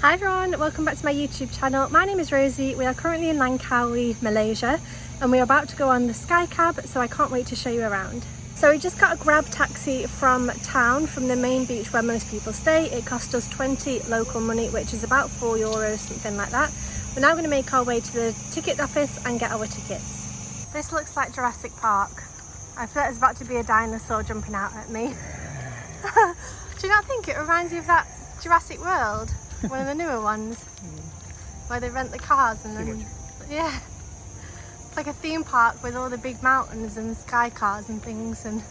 Hi everyone, welcome back to my YouTube channel. My name is Rosie. We are currently in Langkawi, Malaysia, and we are about to go on the Sky Cab, so I can't wait to show you around. So we just got a grab taxi from town, from the main beach where most people stay. It cost us 20 local money, which is about €4, something like that. We're now going to make our way to the ticket office and get our tickets. This looks like Jurassic Park. I feel like there's about to be a dinosaur jumping out at me. Do you not think it reminds you of that Jurassic World? One of the newer ones, where they rent the cars and then, yeah, it's like a theme park with all the big mountains and sky cars and things, and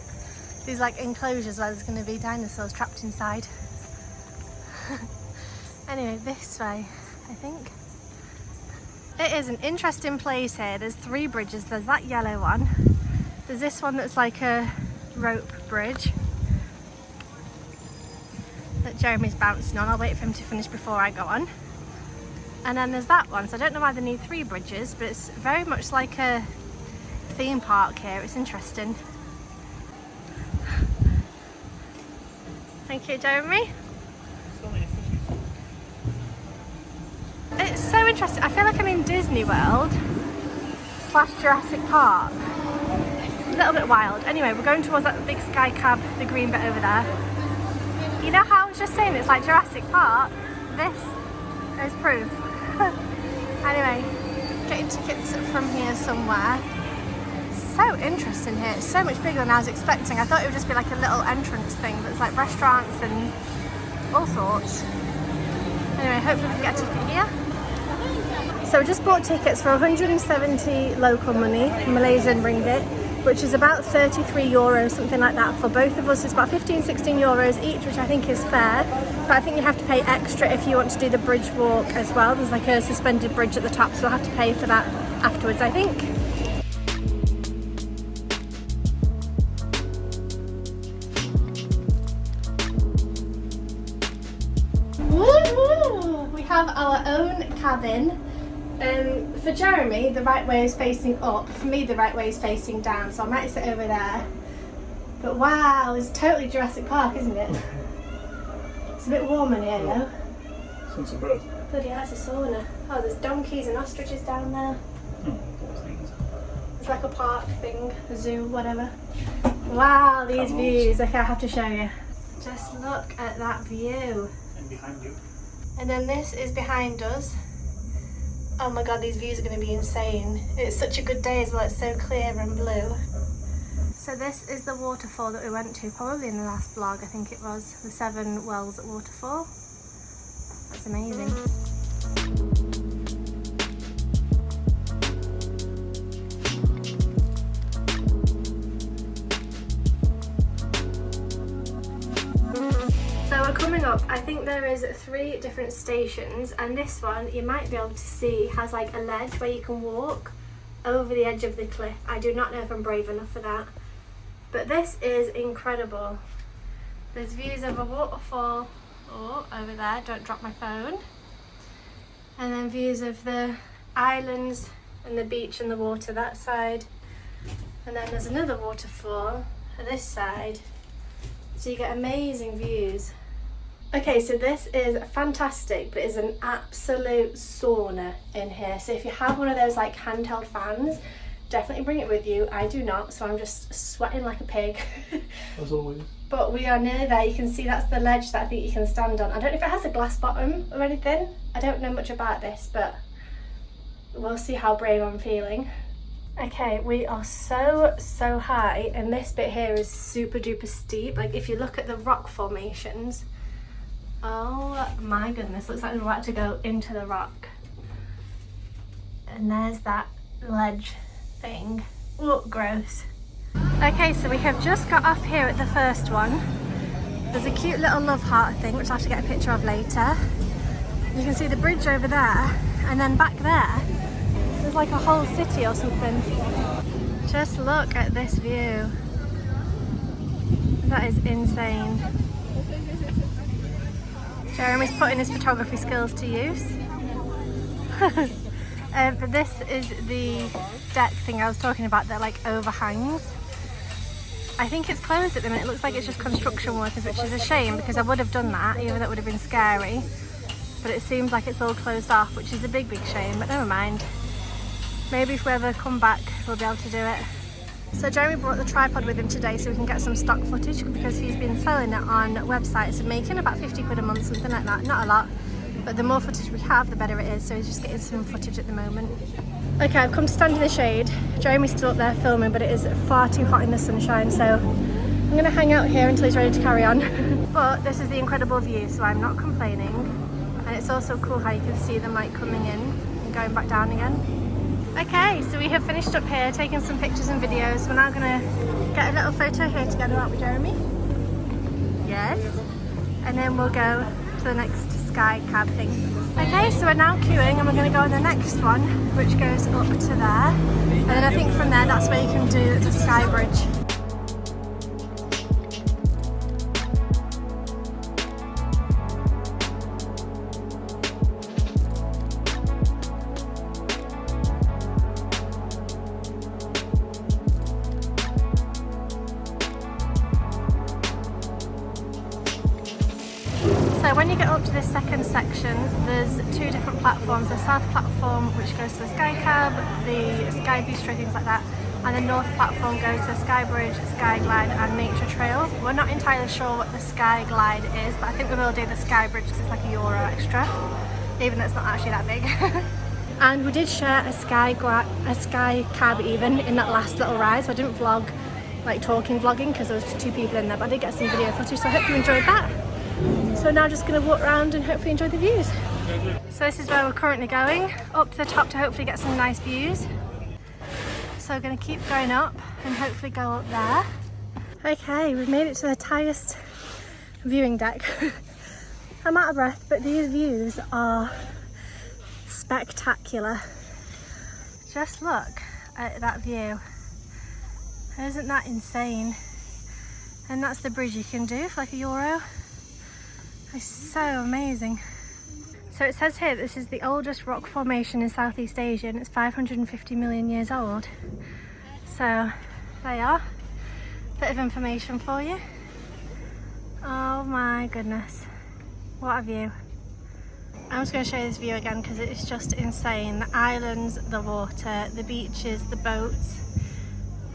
these like enclosures where there's going to be dinosaurs trapped inside. Anyway, this way, I think. It is an interesting place here. There's 3 bridges. There's that yellow one. There's this one that's like a rope bridge that Jeremy's bouncing on. I'll wait for him to finish before I go on. And then there's that one. So I don't know why they need 3 bridges, but it's very much like a theme park here. It's interesting. Thank you, Jeremy. It's so interesting. I feel like I'm in Disney World / Jurassic Park. A little bit wild. Anyway, we're going towards that big Sky Cab, the green bit over there. You know how I was just saying it's like Jurassic Park? This is proof. Anyway, getting tickets from here somewhere. So interesting here. It's so much bigger than I was expecting. I thought it would just be like a little entrance thing, but it's like restaurants and all sorts. Anyway, hopefully we can get a ticket here. So we just bought tickets for 170 local money, Malaysian ringgit, which is about €33, something like that for both of us. It's about 15-16 euros each, which I think is fair, but I think you have to pay extra if you want to do the bridge walk as well. There's like a suspended bridge at the top, so you'll have to pay for that afterwards, I think. Woohoo! We have our own cabin. For Jeremy, the right way is facing up. For me, the right way is facing down, so I might sit over there. But wow, it's totally Jurassic Park, isn't it? It's a bit warm in here, though. Since a bird. Bloody hell, it's a sauna. Oh, there's donkeys and ostriches down there. Oh, poor things. It's like a park thing, a zoo, whatever. Wow, these views. Okay, I have to show you. Just look at that view. And behind you. And then this is behind us. Oh my god, these views are going to be insane. It's such a good day as well, it's so clear and blue. So this is the waterfall that we went to, probably in the last vlog, I think it was. The 7 Wells Waterfall. That's amazing. So we're coming up. I think there is 3 different stations, and this one you might be able to see has like a ledge where you can walk over the edge of the cliff. I do not know if I'm brave enough for that, but this is incredible. There's views of a waterfall over there, don't drop my phone, and then views of the islands and the beach and the water that side, and then there's another waterfall at this side. So you get amazing views. Okay, so this is fantastic, but it's an absolute sauna in here. So if you have one of those like handheld fans, definitely bring it with you. I do not, so I'm just sweating like a pig. As always. But we are nearly there. You can see that's the ledge that I think you can stand on. I don't know if it has a glass bottom or anything. I don't know much about this, but we'll see how brave I'm feeling. Okay, we are so high, and this bit here is super duper steep. Like if you look at the rock formations, oh my goodness, looks like we're about to go into the rock. And there's that ledge thing. Oh, gross. Okay, so we have just got off here at the first one. There's a cute little love heart thing, which I'll have to get a picture of later. You can see the bridge over there, and then back there there's like a whole city or something. Just look at this view. That is insane. Jeremy's putting his photography skills to use. But this is the deck thing I was talking about that like overhangs. I think it's closed at the minute. It looks like it's just construction workers, which is a shame because I would have done that, even though it would have been scary. but it seems like it's all closed off, which is a big shame, but never mind. Maybe if we ever come back we'll be able to do it. So Jeremy brought the tripod with him today so we can get some stock footage, because he's been selling it on websites and making about 50 quid a month, something like that. Not a lot, but the more footage we have the better it is, so he's just getting some footage at the moment. Okay, I've come to stand in the shade. Jeremy's still up there filming, but it is far too hot in the sunshine, so I'm going to hang out here until he's ready to carry on. But this is the incredible view, so I'm not complaining. And it's also cool how you can see the light coming in and going back down again. Okay, so we have finished up here, taking some pictures and videos. We're now going to get a little photo here together, aren't we, Jeremy? Yes. And then we'll go to the next sky cab thing. Okay, so we're now queuing and we're going to go on the next one, which goes up to there. And then I think from there, that's where you can do the SkyBridge. So when you get up to this second section, there's two different platforms. The south platform, which goes to the Sky Cab, the Sky Bistro, things like that, and the north platform goes to SkyBridge, Skyglide and Nature Trail. We're not entirely sure what the Skyglide is, but I think we will do the SkyBridge because it's like €1 extra, even though it's not actually that big. And we did share a Sky Cab even in that last little ride, so I didn't vlog, like vlogging, because there was 2 people in there, but I did get some video footage, so I hope you enjoyed that. So now just going to walk around and hopefully enjoy the views. So this is where we're currently going, up to the top to hopefully get some nice views. So we're going to keep going up and hopefully go up there. Okay, we've made it to the highest viewing deck. I'm out of breath, but these views are spectacular. Just look at that view. Isn't that insane? And that's the bridge you can do for like €1. It's so amazing. So it says here this is the oldest rock formation in Southeast Asia and it's 550 million years old. So there you are, bit of information for you. Oh my goodness, what a view. I'm just going to show you this view again because it's just insane. The islands, the water, the beaches, the boats,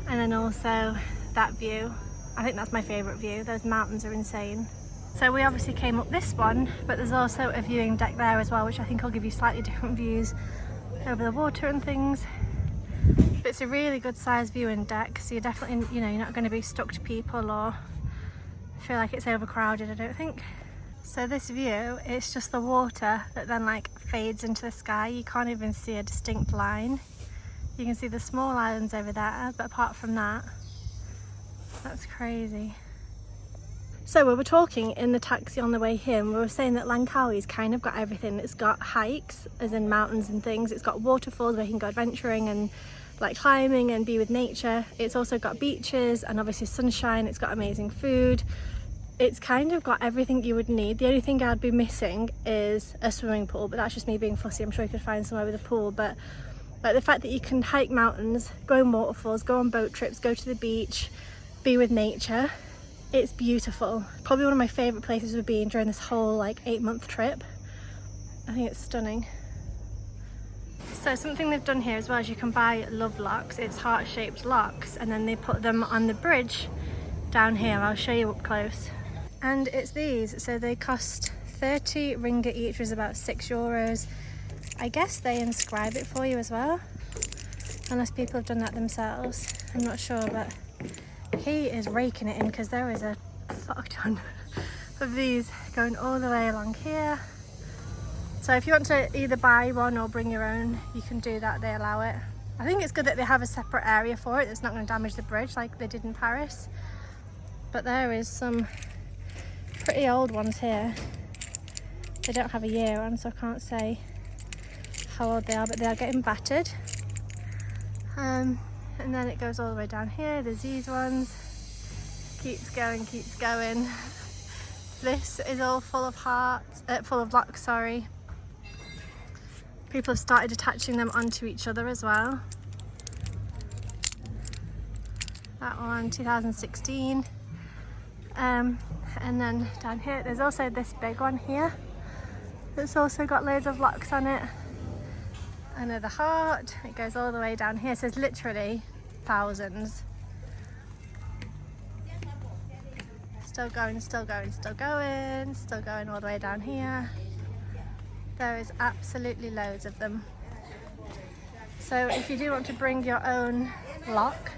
and then also that view. I think that's my favourite view. Those mountains are insane. So we obviously came up this one, but there's also a viewing deck there as well, which I think will give you slightly different views over the water and things. But it's a really good sized viewing deck, so you're definitely, you know, you're not going to be stuck to people or feel like it's overcrowded, I don't think. So this view, it's just the water that then like fades into the sky. You can't even see a distinct line. You can see the small islands over there, but apart from that, that's crazy. So we were talking in the taxi on the way here, and we were saying that Langkawi's kind of got everything. It's got hikes, as in mountains and things. It's got waterfalls where you can go adventuring and like climbing and be with nature. It's also got beaches and obviously sunshine. It's got amazing food. It's kind of got everything you would need. The only thing I'd be missing is a swimming pool, but that's just me being fussy. I'm sure you could find somewhere with a pool, but like the fact that you can hike mountains, go on waterfalls, go on boat trips, go to the beach, be with nature. It's beautiful. Probably one of my favourite places we've been during this whole like 8-month trip. I think it's stunning. So something they've done here as well is you can buy love locks. It's heart-shaped locks, and then they put them on the bridge down here. I'll show you up close. And it's these, so they cost 30 ringgit each, which is about €6. I guess they inscribe it for you as well, unless people have done that themselves. I'm not sure, but he is raking it in because there is a fuck ton of these going all the way along here. So if you want to either buy one or bring your own, you can do that, they allow it. I think it's good that they have a separate area for it that's not going to damage the bridge like they did in Paris. But there is some pretty old ones here. They don't have a year on, so I can't say how old they are, but they are getting battered. And then it goes all the way down here. There's these ones. Keeps going, keeps going. This is all full of hearts, full of locks, sorry. People have started attaching them onto each other as well. That one, 2016. And then down here, there's also this big one here that's also got loads of locks on it. Another heart. It goes all the way down here, so there's literally thousands. Still going, still going, still going, still going all the way down here. There is absolutely loads of them. So if you do want to bring your own lock,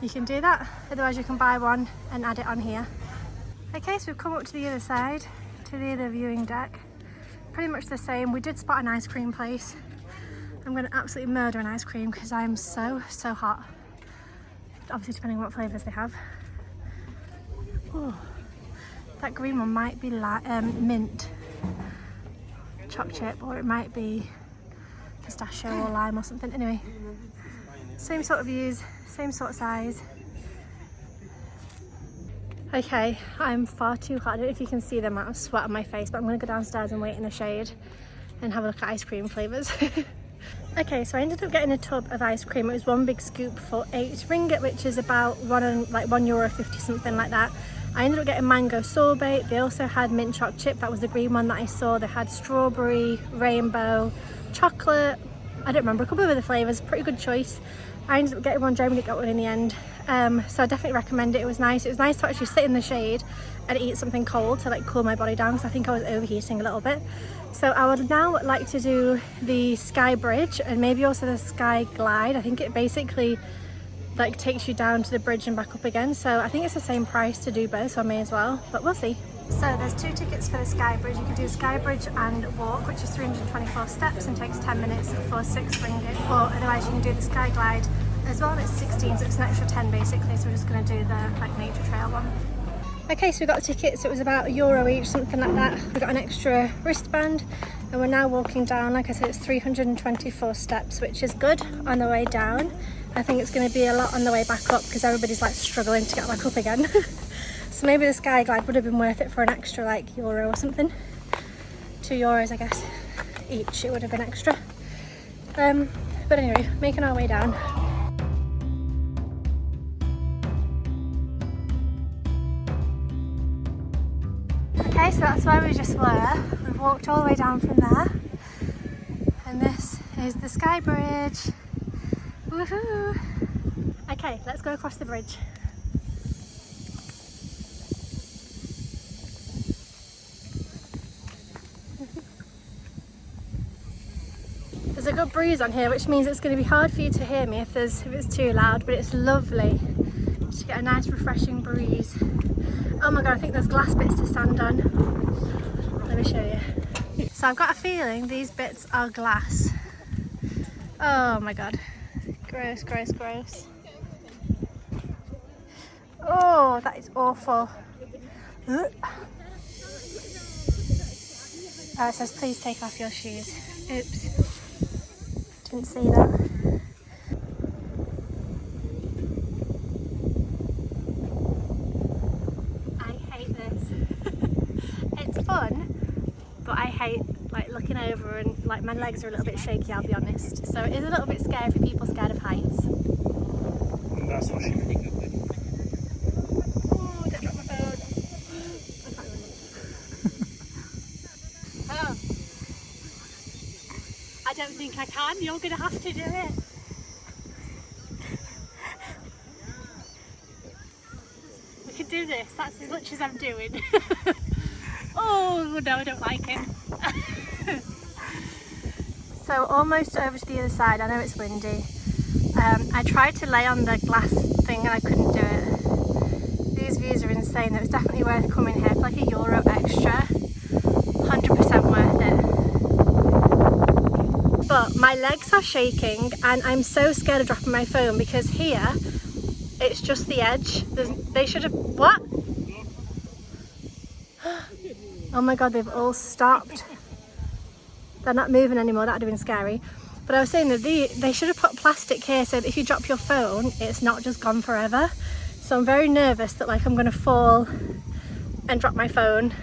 you can do that. Otherwise you can buy one and add it on here. Okay, so we've come up to the other side, to the other viewing deck. Pretty much the same. We did spot an ice cream place. I'm going to absolutely murder an ice cream because I'm so hot. Obviously depending on what flavours they have. Oh, that green one might be mint choc chip, or it might be pistachio or lime or something. Anyway, same sort of views, same sort of size. Okay, I'm far too hot. I don't know if you can see the amount of sweat on my face, but I'm going to go downstairs and wait in the shade and have a look at ice cream flavours. Okay, so I ended up getting a tub of ice cream. It was one big scoop for 8 ringgit, which is about €1.50, something like that. I ended up getting mango sorbet. They also had mint choc chip. That was the green one that I saw. They had strawberry, rainbow, chocolate. I don't remember, a couple of other flavours. Pretty good choice. I ended up getting one. Jeremy got one in the end. So I definitely recommend it. It was nice. It was nice to actually sit in the shade and eat something cold to like cool my body down, because I think I was overheating a little bit. So I would now like to do the SkyBridge and maybe also the Sky Glide. I think it basically like takes you down to the bridge and back up again. So I think it's the same price to do both, so I may as well, but we'll see. So there's 2 tickets for the SkyBridge. You can do SkyBridge and walk, which is 324 steps and takes 10 minutes for 6 ringgit. Or otherwise you can do the Sky Glide as well. It's 16, so it's an extra 10 basically. So we're just going to do the like nature trail one. Okay, so we got the tickets. It was about €1 each, something like that. We got an extra wristband, and we're now walking down. Like I said, it's 324 steps, which is good on the way down. I think it's going to be a lot on the way back up because everybody's like struggling to get back up again. So maybe the Sky Glide would have been worth it for an extra like €1 or something. €2, I guess, each. It would have been extra. But anyway, making our way down. Okay, so that's where we just were. We've walked all the way down from there. And this is the SkyBridge. Woohoo! Okay, let's go across the bridge. There's a good breeze on here, which means it's going to be hard for you to hear me if it's too loud, but it's lovely to get a nice refreshing breeze. Oh my god, I think there's glass bits to stand on. Let me show you. So I've got a feeling these bits are glass. Oh my god. Gross, gross, gross. Oh, that is awful. Oh, it says please take off your shoes. Oops. Didn't see that. But I hate like looking over and like my legs are a little bit shaky, I'll be honest. So it is a little bit scary for people scared of heights. That's what she thinks. Oh, don't drop my phone. Oh. I don't think I can, you're going to have to do it. We can do this, that's as much as I'm doing. Oh no, I don't like it. So almost over to the other side. I know it's windy. I tried to lay on the glass thing and I couldn't do it. These views are insane. It was definitely worth coming here for like €1 extra. 100% worth it. But my legs are shaking and I'm so scared of dropping my phone because here it's just the edge. They should have... What? Oh my god, they've all stopped. They're not moving anymore, that would have been scary. But I was saying that they should have put plastic here so that if you drop your phone, it's not just gone forever. So I'm very nervous that like I'm going to fall and drop my phone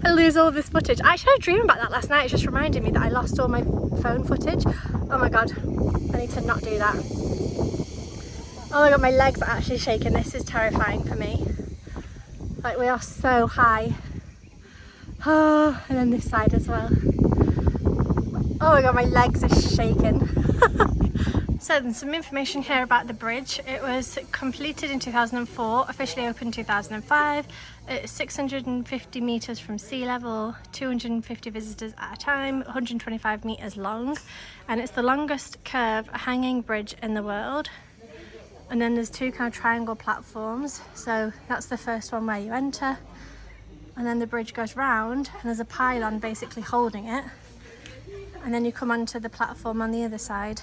and lose all this footage. I actually had a dream about that last night. It just reminded me that I lost all my phone footage. Oh my god, I need to not do that. Oh my god, my legs are actually shaking. This is terrifying for me. Like we are so high. Oh, and then this side as well. Oh my god, my legs are shaking. So then some information here about the bridge. It was completed in 2004, officially opened in 2005. It's 650 metres from sea level, 250 visitors at a time, 125 metres long. And it's the longest curved hanging bridge in the world. And then there's two kind of triangle platforms. So that's the first one where you enter. And then the bridge goes round and there's a pylon basically holding it. And then you come onto the platform on the other side.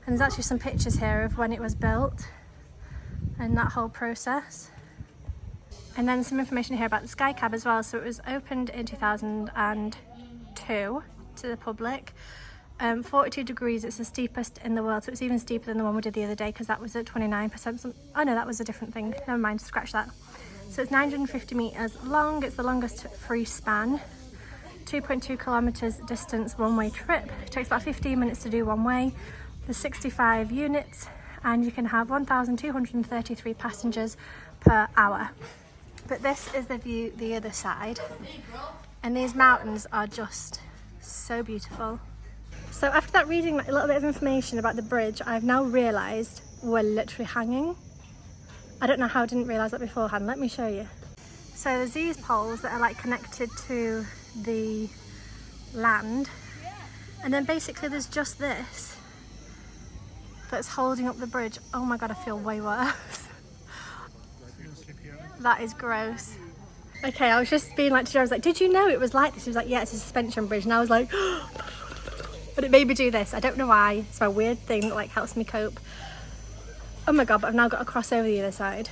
And there's actually some pictures here of when it was built and that whole process. And then some information here about the SkyCab as well. So it was opened in 2002 to the public. 42 degrees, it's the steepest in the world. So it's even steeper than the one we did the other day because that was at 29%. Oh no, that was a different thing. Never mind, scratch that. So it's 950 metres long. It's the longest free span. 2.2 kilometres distance one-way trip. It takes about 15 minutes to do one way. There's 65 units and you can have 1,233 passengers per hour. But this is the view the other side. And these mountains are just so beautiful. So after that reading a little bit of information about the bridge, I've now realised we're literally hanging. I don't know how I didn't realise that beforehand. Let me show you. So there's these poles that are like connected to the land. And then basically there's just this that's holding up the bridge. Oh my god, I feel way worse. That is gross. Okay, I was just being like to Joe, I was like, did you know it was like this? He was like, yeah, it's a suspension bridge. And I was like, but it made me do this. I don't know why. It's my weird thing that like helps me cope. Oh my god, but I've now got to cross over the other side.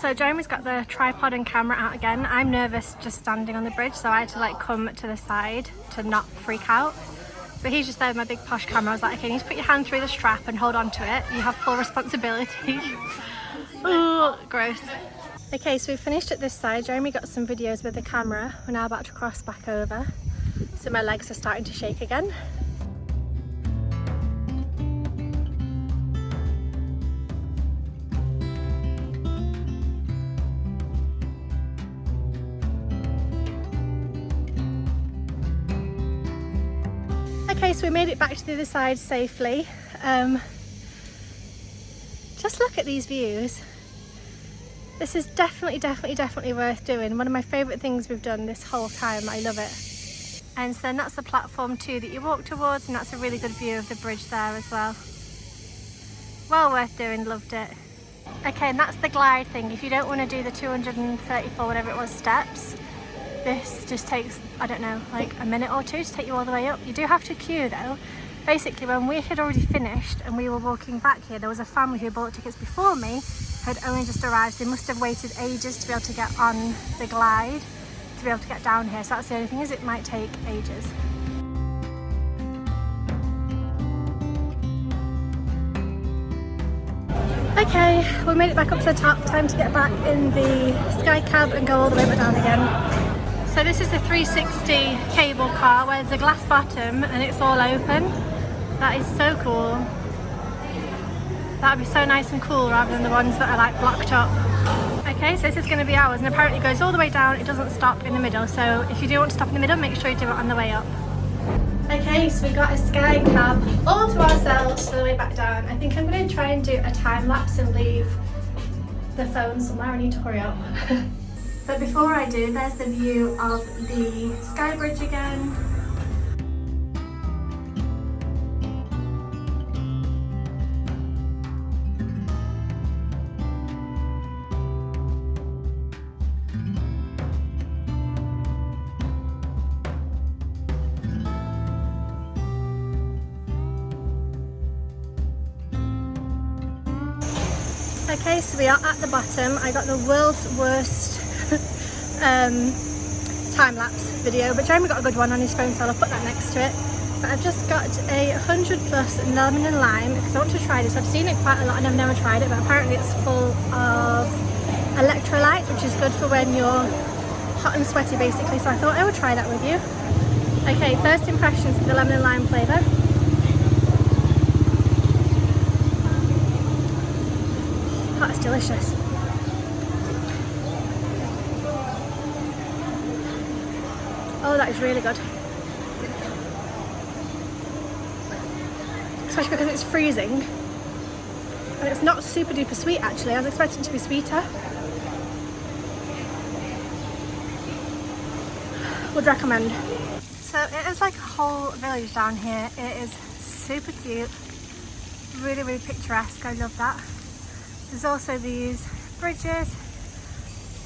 So Jeremy's got the tripod and camera out again. I'm nervous just standing on the bridge, so I had to like come to the side to not freak out. But he's just there with my big posh camera. I was like, okay, you need to put your hand through the strap and hold on to it. You have full responsibility. Oh, gross. Okay, so we finished at this side. Jeremy got some videos with the camera. We're now about to cross back over. So my legs are starting to shake again. Okay, so we made it back to the other side safely. Just look at these views. This is definitely worth doing. One of my favourite things we've done this whole time. I love it. And so then that's the platform 2 that you walk towards, and that's a really good view of the bridge there as well. Well worth doing, loved it. Okay, and that's the glide thing. If you don't want to do the 234, whatever it was, steps, this just takes, I don't know, like a minute or two to take you all the way up. You do have to queue though. Basically, when we had already finished and we were walking back here, there was a family who bought tickets before me, had only just arrived. They must have waited ages to be able to get on the glide, to be able to get down here. So that's the only thing, is it might take ages. Okay, we made it back up to the top. Time to get back in the SkyCab and go all the way back down again. So this is the 360 cable car where there's a glass bottom and it's all open. That is so cool. That would be so nice and cool rather than the ones that are like blocked up. Okay, so this is going to be ours, and apparently it goes all the way down. It doesn't stop in the middle, so if you do want to stop in the middle, make sure you do it on the way up. Okay, so we got a SkyCab all to ourselves for the way back down. I think I'm going to try and do a time lapse and leave the phone somewhere. I need to hurry up. But before I do, there's the view of the SkyBridge again. Okay, so we are at the bottom. I got the world's worst time-lapse video, but Jeremy got a good one on his phone, so I'll put that next to it. But I've just got a 100+ lemon and lime because I want to try this. I've seen it quite a lot and I've never tried it, but apparently it's full of electrolytes, which is good for when you're hot and sweaty basically, so I thought I would try that with you. Okay, first impressions of the lemon and lime flavour. That's delicious. Oh, that is really good. Especially because it's freezing. And it's not super duper sweet actually. I was expecting it to be sweeter. Would recommend. So it is like a whole village down here. It is super cute. Really, really picturesque. I love that. There's also these bridges.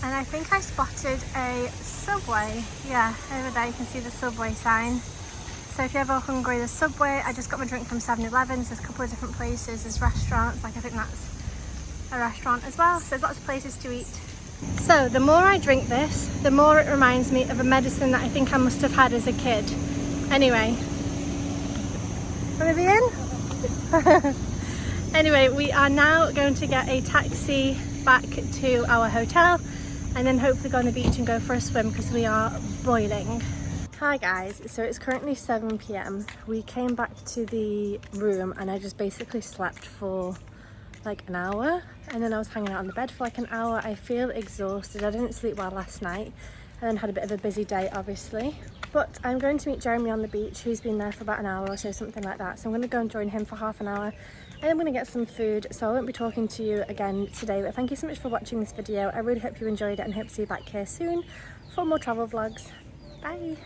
And I think I spotted a subway. Yeah, over there you can see the subway sign. So if you're ever hungry, there's Subway. I just got my drink from 7-Eleven. There's a couple of different places. There's restaurants, like I think that's a restaurant as well. So there's lots of places to eat. So the more I drink this, the more it reminds me of a medicine that I think I must have had as a kid. Anyway. Want to be in? Anyway, we are now going to get a taxi back to our hotel and then hopefully go on the beach and go for a swim because we are boiling. Hi guys, so it's currently 7 p.m. We came back to the room and I just basically slept for like an hour and then I was hanging out on the bed for like an hour. I feel exhausted. I didn't sleep well last night and then had a bit of a busy day obviously. But I'm going to meet Jeremy on the beach, who's been there for about an hour or so, something like that. So I'm going to go and join him for half an hour and I'm going to get some food. So I won't be talking to you again today, but thank you so much for watching this video. I really hope you enjoyed it and hope to see you back here soon for more travel vlogs. Bye!